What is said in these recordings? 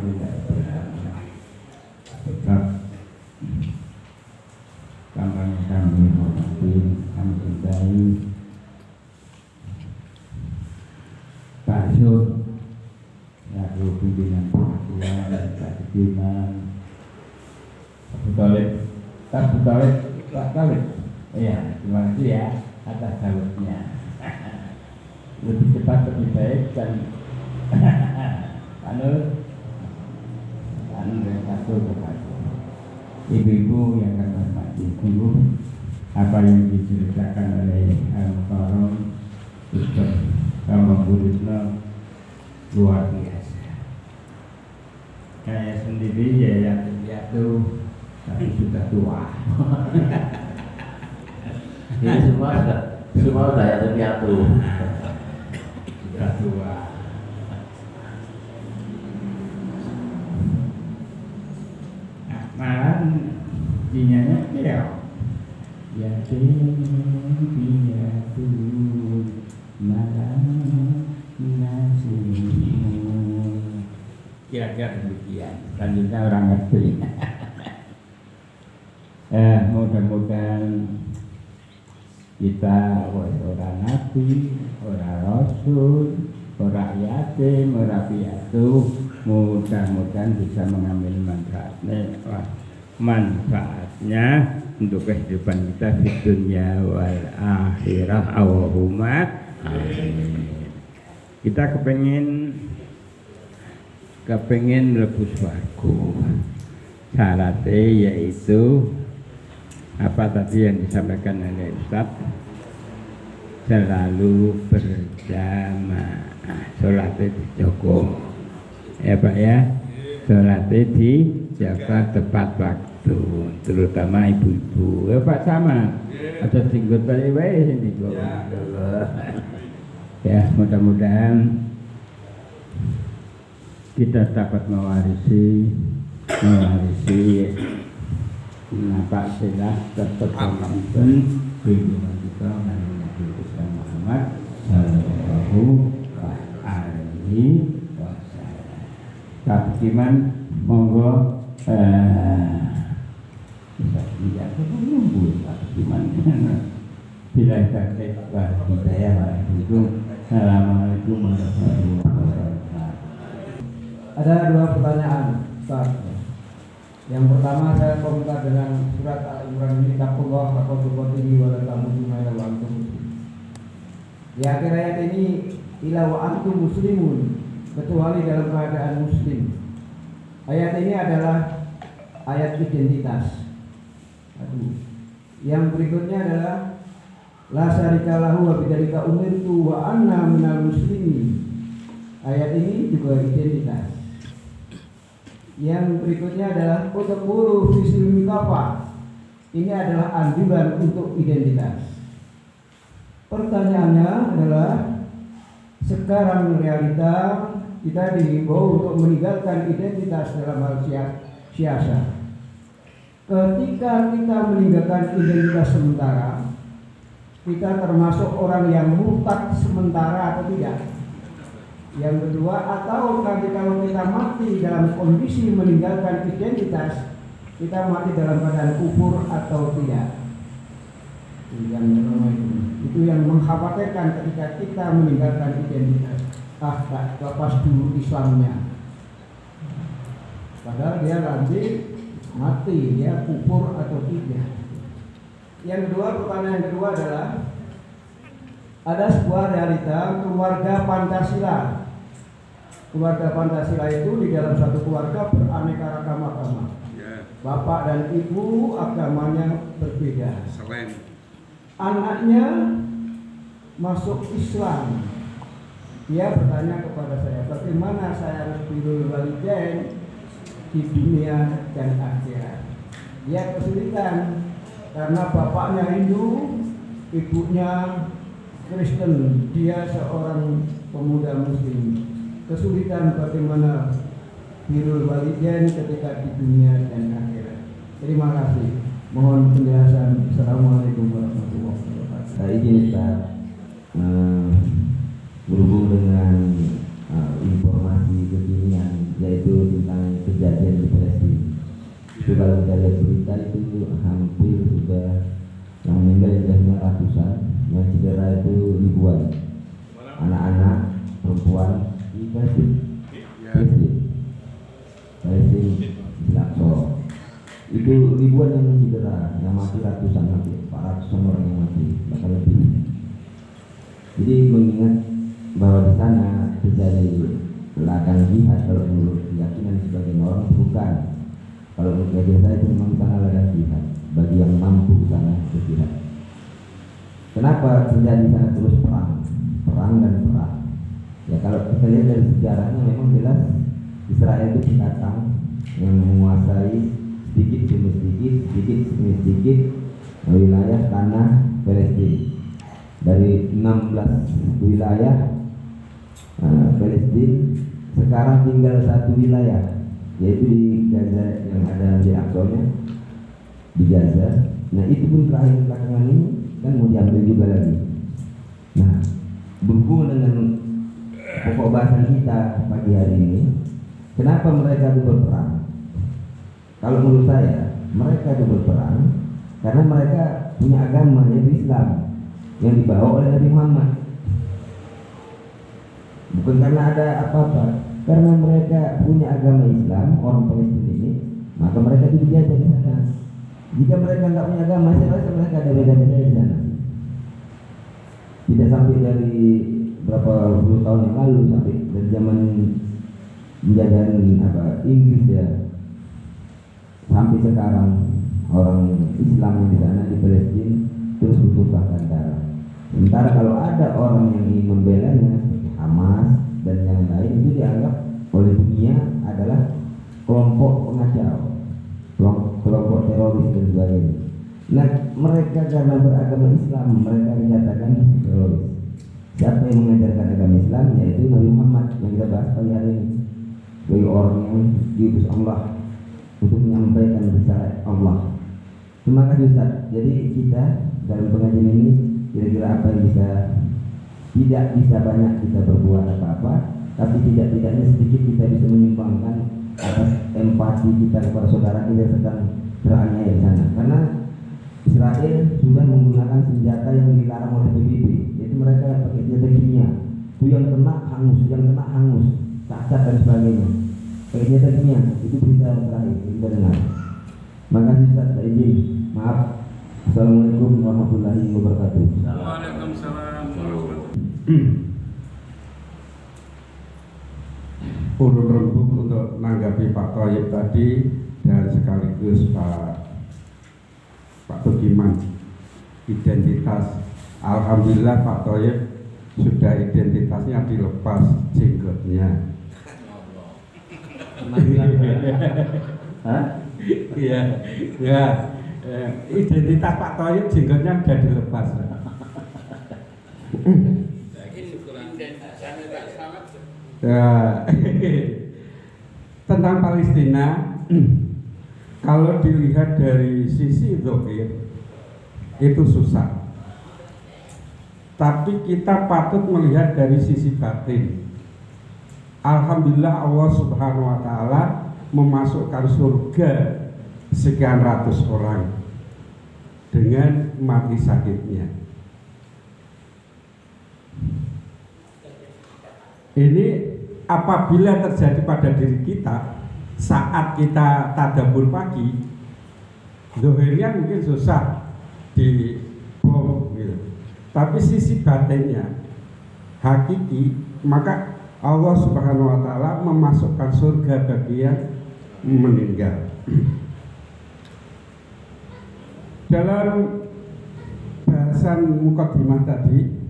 tidak berharga. Tetap kampanye kami hormati, kami cintai Pak Yud, selaku pimpinan perwakilan Pak Sudirman, Abu Talib, Pak Talib. Iya, terima kasih ya atas salurannya. Lebih cepat lebih baik dan anu dan satu kepada ibu-ibu yang kami hormati. Sungguh apa yang diceritakan oleh Al-Mukarram Ustaz Rama Buditno luar biasa. Saya sendiri ya yang jatuh tapi sudah tua. Ini semua saya terpiatu. Sudah tua. Nah, malah dinyanya kira ya piatu malam nasimu. Kira-kira demikian. Selanjutnya orang ngerti. Mudah-mudahan kita orang nabi, orang rasul, orang yatim, orang piatu, mudah-mudahan bisa mengambil manfaatnya untuk kehidupan kita di dunia wal akhirah. Allahumma amin. Kita kepengen mlebu swarga. Syaratnya yaitu apa tadi yang disampaikan oleh Ustaz, selalu berjamaah, sholatnya dijaga ya Pak ya, sholatnya dijaga tepat waktu, terutama ibu-ibu ya Pak. Sama ada singgut balik-balik ini ya, mudah-mudahan kita dapat mewarisi Pak Silah terpenuhi kehidupan kita dan Nabi Islam Muhammad Sallallahu Alaihi Wasallam. Takiman monggo bisa tidak menunggu takiman bila terkait hidayah waalaikum. Assalamualaikum warahmatullahi wabarakatuh. Ada dua pertanyaan, Ustaz. Yang pertama, saya komentar dengan surat Al-Imran ini, taqullah haqqa-tuqatih wa la tamutunna illa wa antum muslimun. Di akhir ayat ini, illa wa antum muslimun, kecuali dalam keadaan muslim. Ayat ini adalah ayat identitas. Yang berikutnya adalah la syarika lahu wa bidzalika umirtu wa anna minal muslimin. Ayat ini juga identitas. Yang berikutnya adalah utaqulu fi silmi kafa. Ini adalah anjuran untuk identitas. Pertanyaannya adalah, sekarang realita kita dihimbau untuk meninggalkan identitas dalam hal siasa. Ketika kita meninggalkan identitas sementara, kita termasuk orang yang murtad sementara atau tidak? Yang kedua, atau nanti kalau kita mati dalam kondisi meninggalkan identitas, kita mati dalam keadaan kufur atau tidak? Itu yang mengkhawatirkan ketika kita meninggalkan identitas. Tak lepas dulu Islamnya. Padahal dia nanti mati, dia kufur atau tidak? Yang kedua, pertanyaan yang kedua adalah, ada sebuah realita keluarga Pancasila. Keluarga Pancasila itu di dalam satu keluarga beraneka ragam agama. Bapak dan ibu agamanya berbeda. Anaknya masuk Islam. Dia bertanya kepada saya, bagaimana saya harus birrul walidain di dunia dan akhirat? Dia kesulitan karena bapaknya Hindu, ibunya Kristen, dia seorang pemuda Muslim. Kesulitan bagaimana birrul walidain ketika di dunia dan akhirat. Terima kasih. Mohon penjelasan. Assalamualaikum warahmatullahi wabarakatuh. Hari ini Ustaz, berhubung dengan informasi kekinian yaitu tentang kejadian di Palestina. Itu kalau kita lihat berita itu hampir sudah yang meninggal jumlahnya ratusan, yang cedera itu ribuan, anak-anak, perempuan di Palestina di Al-Aqsa. Itu ribuan yang cedera, yang mati ratusan, sampai 400 orang yang mati, bahkan lebih. Jadi mengingat bahwa di sana terjadi ladang jihad, kalau menurut keyakinan sebagian orang bukan. Kalau menurut keyakinan saya itu memang sana ladang jihad bagi yang mampu sana berjihad. Kenapa terjadi sana terus perang dan perang? Ya kalau kita lihat dari sejarahnya memang jelas Israel itu pendatang yang menguasai sedikit demi sedikit wilayah tanah Palestina. Dari 16 wilayah Palestina sekarang tinggal satu wilayah, yaitu di Gaza yang ada di Aqsa-nya di Gaza. Nah itu pun terakhir belakangan ini kan mau diambil juga lagi. Nah berhubung dengan pokok bahasan kita pagi hari ini, kenapa mereka itu berperang? Kalau menurut saya mereka itu berperang karena mereka punya agama yaitu Islam yang dibawa oleh Nabi Muhammad. Bukan karena ada apa-apa, karena mereka punya agama Islam, orang Palestina ini, maka mereka itu dijajah di sana. Jika mereka nggak punya agama, saya rasa mereka ada beda-beda di sana. Tidak sampai dari berapa puluh tahun yang lalu, sampai dari zaman penjajahan Inggris ya, sampai sekarang orang Islam yang di sana di Palestina terus bertumpahkan darah. Sementara kalau ada orang yang ingin membelanya seperti Hamas dan yang lain, itu dianggap oleh dunia adalah kelompok pengacau, kelompok teroris dan sebagainya. Nah mereka karena beragama Islam mereka dikatakan teroris. Siapa yang mengajarkan agama Islam? Yaitu Nabi Muhammad yang kita bahas pagi hari ini, sebagai orang yang diutus Allah untuk menyampaikan risalah Allah. Terima kasih Ustaz. Jadi kita dalam pengajian ini kira-kira apa yang tidak bisa banyak kita berbuat apa-apa, tapi tidak-tidaknya sedikit kita bisa menyumbangkan atas empati kita kepada saudara kita yang sedang teraniaya di sana. Karena Israel sudah menggunakan senjata yang dilarang oleh PBB, yaitu mereka pakai senjata kimia. Itu yang kena hangus, cacat dan sebagainya. Pakai senjata kimia, itu berita yang terakhir kita dengar. Makasih Ustaz, Pak Iji. Maaf. Assalamualaikum warahmatullahi wabarakatuh. Waalaikumsalam warahmatullahi wabarakatuh. Urun rembuk untuk menanggapi Pak Thoyib tadi dan sekaligus Pak Tugiman identitas. Alhamdulillah Pak Thoyib sudah identitasnya dilepas jenggotnya. Iya, ya. Identitas Pak Thoyib jenggotnya sudah dilepas. Ya, tentang Palestina, kalau dilihat dari sisi zahir itu susah, tapi kita patut melihat dari sisi batin. Alhamdulillah Allah Subhanahu wa Ta'ala memasukkan surga sekian ratus orang dengan mati sakitnya. Ini apabila terjadi pada diri kita saat kita tadabbur pagi, zahirnya mungkin susah di bom gitu. Tapi sisi batinnya hakiki, maka Allah Subhanahu wa Ta'ala memasukkan surga bagi yang meninggal. Dalam bahasan mukadimah tadi,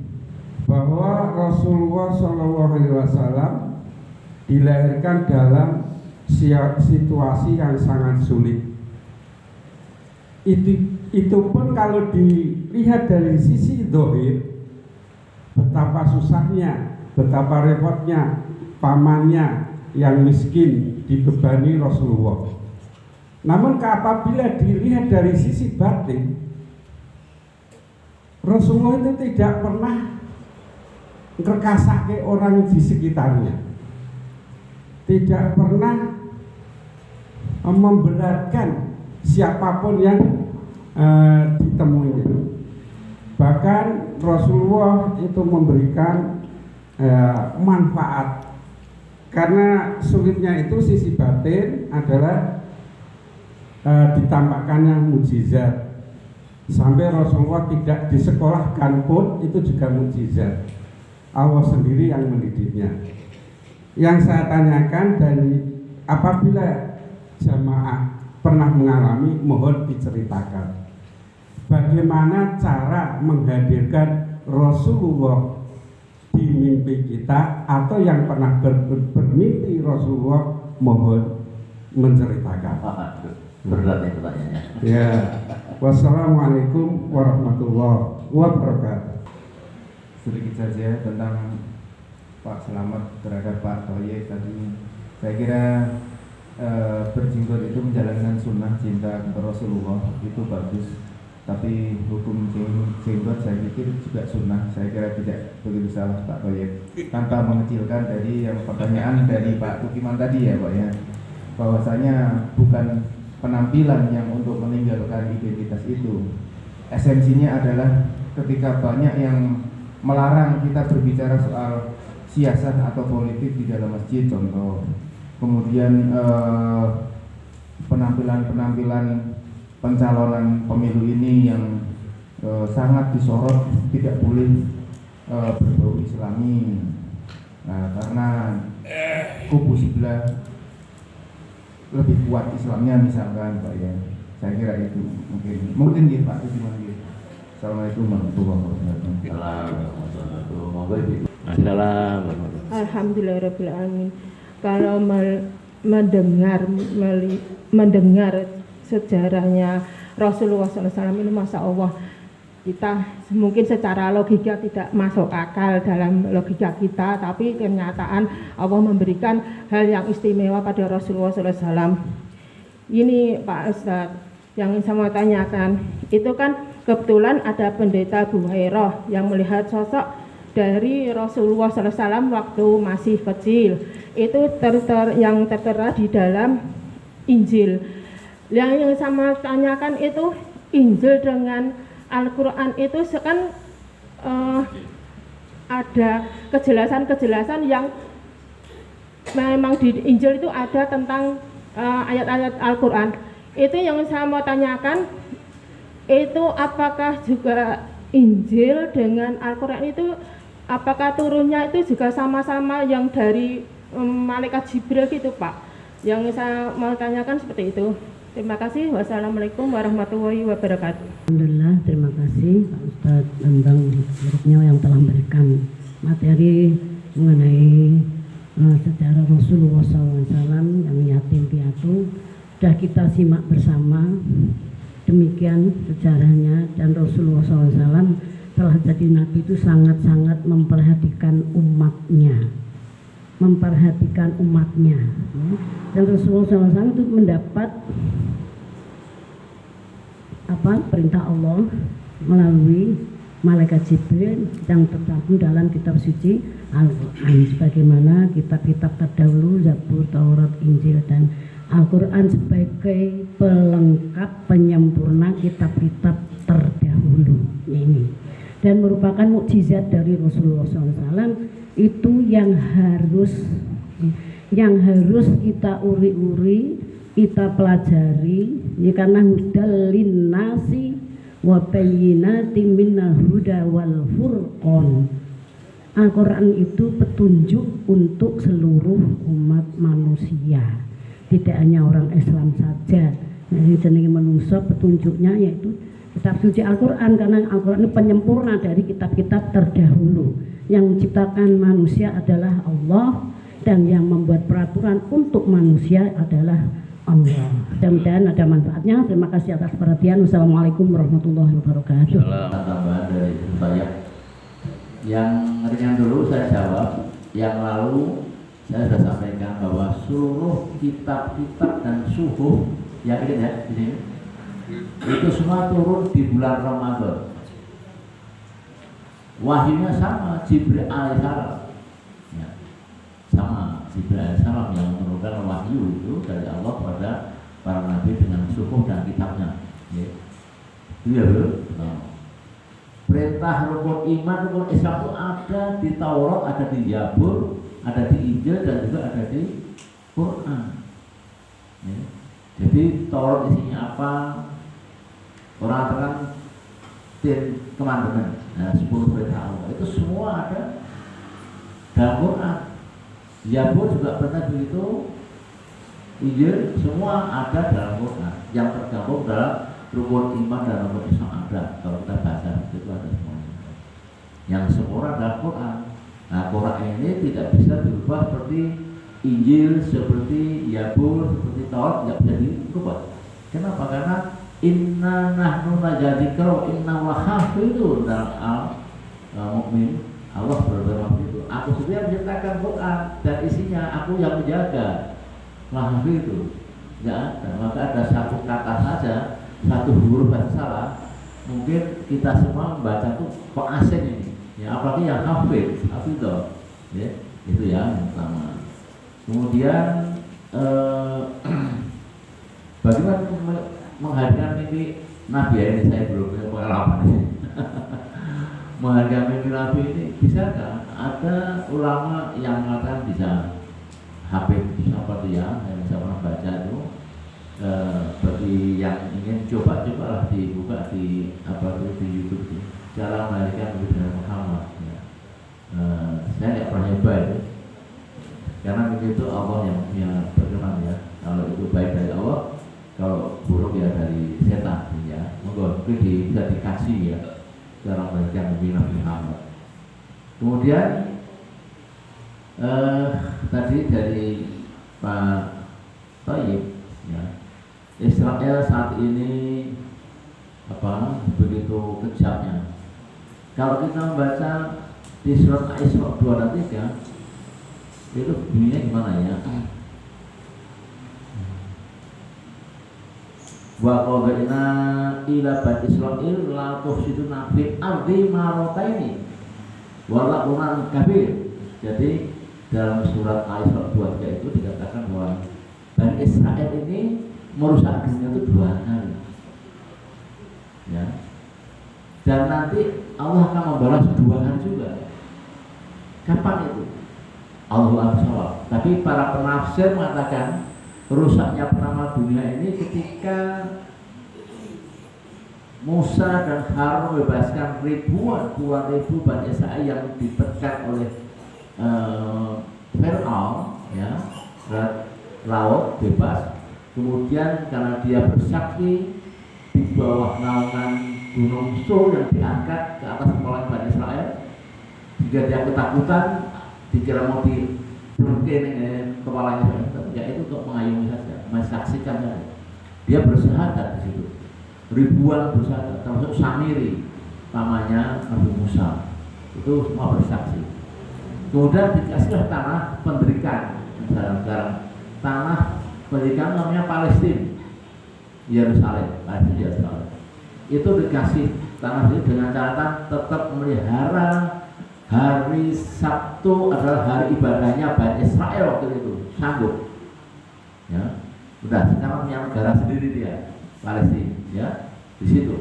bahwa Rasulullah SAW dilahirkan dalam situasi yang sangat sulit. Itu pun kalau dilihat dari sisi zahir, betapa susahnya, betapa repotnya pamannya yang miskin dibebani Rasulullah. Namun apabila dilihat dari sisi batin, Rasulullah itu tidak pernah ngerkasake orang di sekitarnya. tidak pernah memberatkan siapapun yang ditemuinya. Bahkan Rasulullah itu memberikan manfaat, karena sulitnya itu sisi batin adalah ditambahkannya mukjizat. Sampai Rasulullah tidak disekolahkan pun itu juga mukjizat. Allah sendiri yang mendidiknya. Yang saya tanyakan, dari apabila jamaah pernah mengalami, mohon diceritakan bagaimana cara menghadirkan Rasulullah di mimpi kita, atau yang pernah bermimpi Rasulullah, mohon menceritakan. Berat ya pertanyaannya. Ya, wassalamualaikum warahmatullahi wabarakatuh. Sedikit saja tentang Pak Selamat terhadap Pak Toye tadi. Saya kira berjenggot itu menjalankan sunnah cinta kepada Rasulullah, itu bagus. Tapi hukum jenggot saya pikir juga sunnah. Saya kira tidak begitu salah Pak Toye. Tanpa mengecilkan dari yang pertanyaan dari Pak Tukiman tadi ya Pak ya, bahwasanya bukan penampilan yang untuk meninggalkan identitas itu. Esensinya adalah ketika banyak yang melarang kita berbicara soal siasat atau politik di dalam masjid contoh, kemudian penampilan pencalonan pemilu ini yang sangat disorot, tidak boleh berbau Islami. Nah, karena kubu sebelah lebih kuat Islamnya misalkan Pak ya. Saya kira itu mungkin ya Pak, itu gimana gitu. Assalamualaikum warahmatullahi wabarakatuh. Assalamualaikum. Alhamdulillahirrahmanirrahim. Kalau mendengar sejarahnya Rasulullah SAW ini, Masya Allah, kita mungkin secara logika tidak masuk akal dalam logika kita, tapi kenyataan Allah memberikan hal yang istimewa pada Rasulullah SAW. Ini Pak Ustadz, yang saya mau tanyakan, itu kan kebetulan ada pendeta Buhairah yang melihat sosok dari Rasulullah SAW waktu masih kecil. Itu yang tertera di dalam Injil. Yang saya mau tanyakan itu, Injil dengan Al-Quran itu kan ada kejelasan-kejelasan yang memang di Injil itu ada tentang ayat-ayat Al-Quran. Itu yang saya mau tanyakan, itu apakah juga Injil dengan Al-Quran itu apakah turunnya itu juga sama-sama yang dari malaikat Jibril gitu Pak? Yang saya mau tanyakan seperti itu. Terima kasih. Wassalamualaikum warahmatullahi wabarakatuh. Alhamdulillah, terima kasih Pak Ustadz Bambang Hurufnya yang telah memberikan materi mengenai sejarah Rasulullah SAW yang yatim piatu. Sudah kita simak bersama, demikian sejarahnya. Dan Rasulullah SAW telah jadi Nabi itu sangat-sangat memperhatikan umatnya. Dan Rasulullah SAW itu mendapat perintah Allah melalui malaikat Jibril yang tercantum dalam kitab suci Al-Quran, sebagaimana kitab-kitab terdahulu Zabur, Taurat, Injil dan Al-Quran sebagai pelengkap penyempurna kitab-kitab terdahulu ini, dan merupakan mukjizat dari Rasulullah SAW. Itu yang harus kita uri-uri, kita pelajari ya, karena hudal linnasi wa bayyinatin minal huda wal furqan. Al-Quran itu petunjuk untuk seluruh umat manusia, tidak hanya orang Islam saja. Nah, ini jenenge manusia, petunjuknya yaitu kitab suci Al-Quran, karena Al-Quran ini penyempurna dari kitab-kitab terdahulu. Yang menciptakan manusia adalah Allah, dan yang membuat peraturan untuk manusia adalah Allah. Mudah-mudahan ada manfaatnya. Terima kasih atas perhatian. Wassalamualaikum warahmatullahi wabarakatuh. Tambahan dari saya. Yang ringan dulu saya jawab. Yang lalu saya sudah sampaikan bahwa seluruh kitab-kitab dan suhuf, yakin ya di sini, itu semua turun di bulan Ramadan. Wahyunya sama, Jibril alaihissalam ya, sama Jibril alaihissalam yang menurunkan wahyu itu dari Allah kepada para nabi dengan suhuf dan kitabnya. Ya. Itu ya bro. Nah. Perintah rukun iman, rukun Islam itu ada di Taurat, ada di Zabur, ada di Injil dan juga ada di Quran. Ya. Jadi Taurat isinya apa? Orang akan Ten Commandment, nah, 10 perintah Allah itu semua ada dalam Quran. Zabur juga pernah begitu, Injil semua ada dalam Quran. Yang tergabung dalam rukun iman dan rukun Islam ada. Kalau kita baca itu ada semuanya. Yang sempurna dalam Quran. Nah, Quran ini tidak bisa dirubah seperti Injil, seperti Zabur, seperti Taurat, tidak bisa dirubah. Kenapa? Karena inna nahnu najadzikra wa inna lahafidun dalam Al-Mu'min. Allah berfirman itu, aku sendiri menciptakan Quran dan isinya aku yang menjaga. Lahafidun tidak ada, maka ada satu kata saja, satu huruf yang salah, mungkin kita semua membaca itu kok asing ini ya, apalagi yang hafid ya, itu ya yang pertama. Kemudian bagaimana menghadirkan mimpi Nabi ya, ini saya belum punya pengalaman ini. Menghadirkan mimpi Nabi ini bisa kan? Ada ulama yang mengatakan bisa. Habib seperti ya, yang saya pernah baca itu. Bagi yang ingin coba-cobalah dibuka di apa itu di YouTube itu, cara menghadirkan mimpi Nabi Muhammad. Ya. Saya nggak pernah nyoba itu, karena begitu Allah yang berkenan ya. Kalau itu baik dari Allah, kalau buruk ya dari setan ya. Monggo mungkin bisa dikasih ya cara memberikan Nabi Muhammad. Kemudian tadi dari Pak Thayyib ya, Israel saat ini apa begitu kejamnya. Kalau kita membaca di surat Al-Isra 2 dan 3 itu bunyinya gimana ya? Wa qadina ila bani Israil la tufsiduna fil ardi marrataini wa la'unan kabir. Jadi dalam surat Al-Isra 2 itu dikatakan bahwa Bani Israel ini merusak dunia itu 2 kali. Ya. Dan nanti Allah akan membalas 2 kali juga. Kapan itu? Allahu a'lam. Tapi para penafsir mengatakan rusaknya pertama dunia ini ketika Musa dan Harun membebaskan puluhan ribu Bani Israil yang ditekan oleh Fir'aun ya, laut bebas. Kemudian karena dia bersakti di bawah naungan Gunung Sur yang diangkat ke atas kepala Bani Israel, jika dia ketakutan dikira mau diberhentikan kepalanya, ya itu untuk mengayomi saja, mensaksikan saja. Dia bersahadat di situ, ribuan bersahadat, termasuk Samiri, namanya Nabi Musa, itu semua bersaksi. Kemudian dikasihlah tanah penderikan, sekarang tanah penderikan namanya Palestina, Yerusalem, itu dikasih tanah itu dengan catatan tetap memelihara hari Sabtu adalah hari ibadahnya Bani Israel waktu itu, sanggup. Ya, udah sekarang punya negara sendiri dia, Palestina, ya, di situ.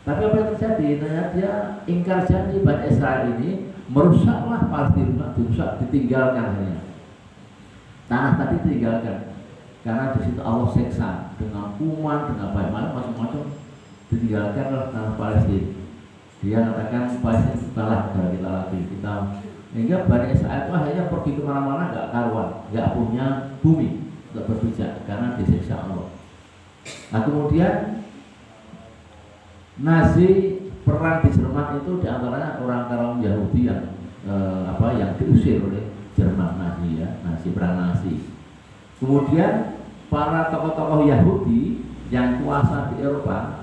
Tapi apa yang terjadi? Ternyata dia ingkar janji Bani Israel ini, merusaklah Palestina, dirusak, ditinggalkan hanya. Tanah tadi ditinggalkan, karena di situ Allah seksa dengan kuman, dengan macam-macam, ditinggalkanlah tanah Palestina. Dia katakan Palestina bukanlah negara kita lagi, kita hingga Bani Israel itu akhirnya pergi kemana-mana nggak karuan, nggak punya bumi untuk berpijak karena disiksa Allah. Nah kemudian Nazi perang di Jerman itu diantaranya orang kaum Yahudi yang yang diusir oleh Jerman Nazi ya, Nazi perang Nazi. Kemudian para tokoh-tokoh Yahudi yang kuasa di Eropa,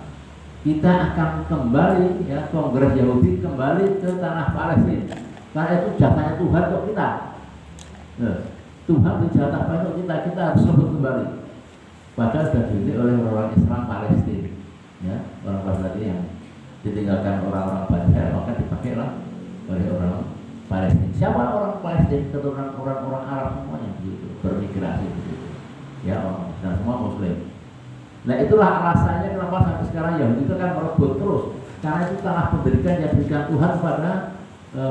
kita akan kembali ya, Kongres Yahudi kembali ke tanah Palestina karena itu jatahnya Tuhan untuk kita. Tuhan dijatah untuk kita harus sebut kembali. Padahal sudah dibeli oleh orang Islam Palestina ya, orang Palestina yang ditinggalkan orang-orang Bani Israel, maka dipakailah oleh orang Palestina. Siapa orang Palestina? Keturunan orang-orang Arab semuanya begitu, bermigrasi begitu. Ya, orang dan semua Muslim. Nah itulah alasannya kenapa sampai sekarang Yahudi itu kan merebut terus, karena itu tanah pendirian yang diberikan Tuhan kepada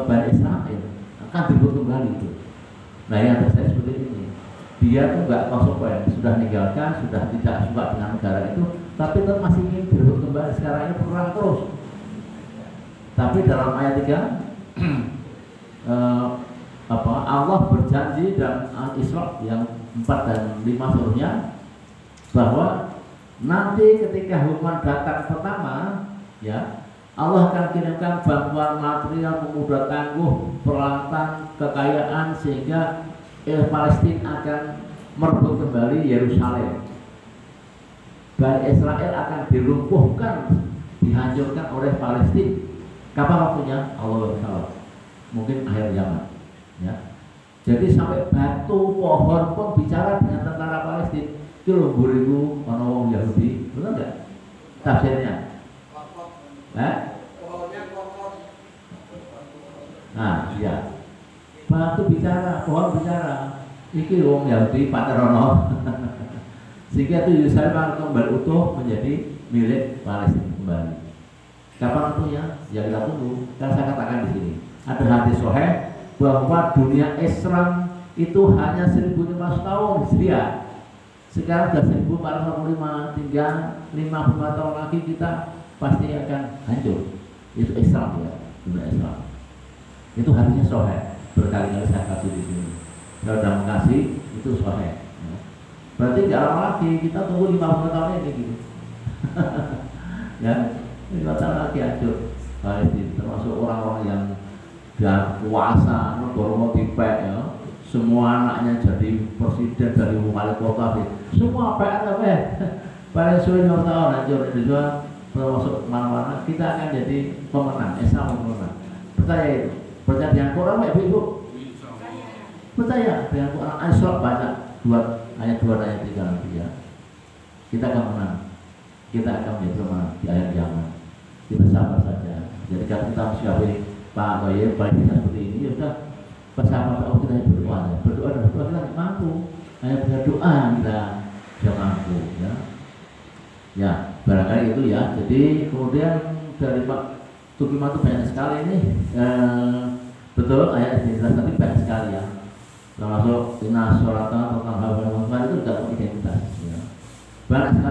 Bani Israel akan direbut kembali itu. Nah yang terjadi seperti ini, dia tuh nggak konsekuen, sudah meninggalkan, sudah tidak suka dengan negara itu, tapi tetap masih ingin direbut kembali. Sekarang ini perang terus. Tapi dalam ayat 3 Allah berjanji dalam Isra yang 4 dan 5 seluruhnya bahwa nanti ketika hukuman datang pertama, ya Allah akan kirimkan bantuan material, pemuda tangguh, peralatan, kekayaan sehingga Palestina akan merebut kembali Yerusalem. Bani Israel akan dilumpuhkan, dihancurkan oleh Palestina. Kapan waktunya? Allah taala. Mungkin akhir zaman. Ya. Jadi sampai batu pohon pun bicara dengan tentara Palestina. Itu loh buriku orang Yahudi, benar nggak? Tafsirnya? Nah, iya. Batu bicara, pohon bicara. Iki wong Yahudi Paterono. Sehingga itu Yerusalem akan kembali utuh menjadi milik Palestina kembali. Kapan waktunya? Ya kita tunggu. Karena saya katakan di sini ada hadis sahih bahwa dunia Islam itu hanya 1500 tahun Hijriah. Sekarang sudah 1445, tinggal 55 tahun lagi kita pasti akan hancur. Itu Islam ya, dunia Islam. Itu hadisnya sahih. Berkali-kali saya kasih di sini. Saya sudah mengasih itu sahih. Ya. Berarti nggak lama lagi kita tunggu 50 tahun ini gitu. Ya. 5 tahun lagi hancur Palestina, termasuk orang-orang yang dan kuasa negara mau dipek ya, semua anaknya jadi presiden dari wali kota, semua PR paling sulit 5 tahun hancur Indonesia, termasuk mana-mana kita akan jadi pemenang, Islam pemenang. Percaya itu, percaya dengan Quran ya ibu? Percaya dengan Quran, Isra baca ayat 2 ayat 3 nanti ya, kita akan menang, kita akan menjadi pemenang di akhir zaman. Kita sabar saja. Jadi kalau kita mesti Pak Bayer paling tidak seperti ini, ya sudah bersama kita berdoa. Berdoa dan berdoa kita mampu. Hanya dengan doa kita sudah mampu. Ya, ya barangkali itu ya. Jadi kemudian dari Pak Tukiman itu banyak sekali ini. Betul ayat ini tapi banyak sekali ya. Termasuk Inna Sholata atau Tanha itu juga identitas. Ya. Banyak sekali.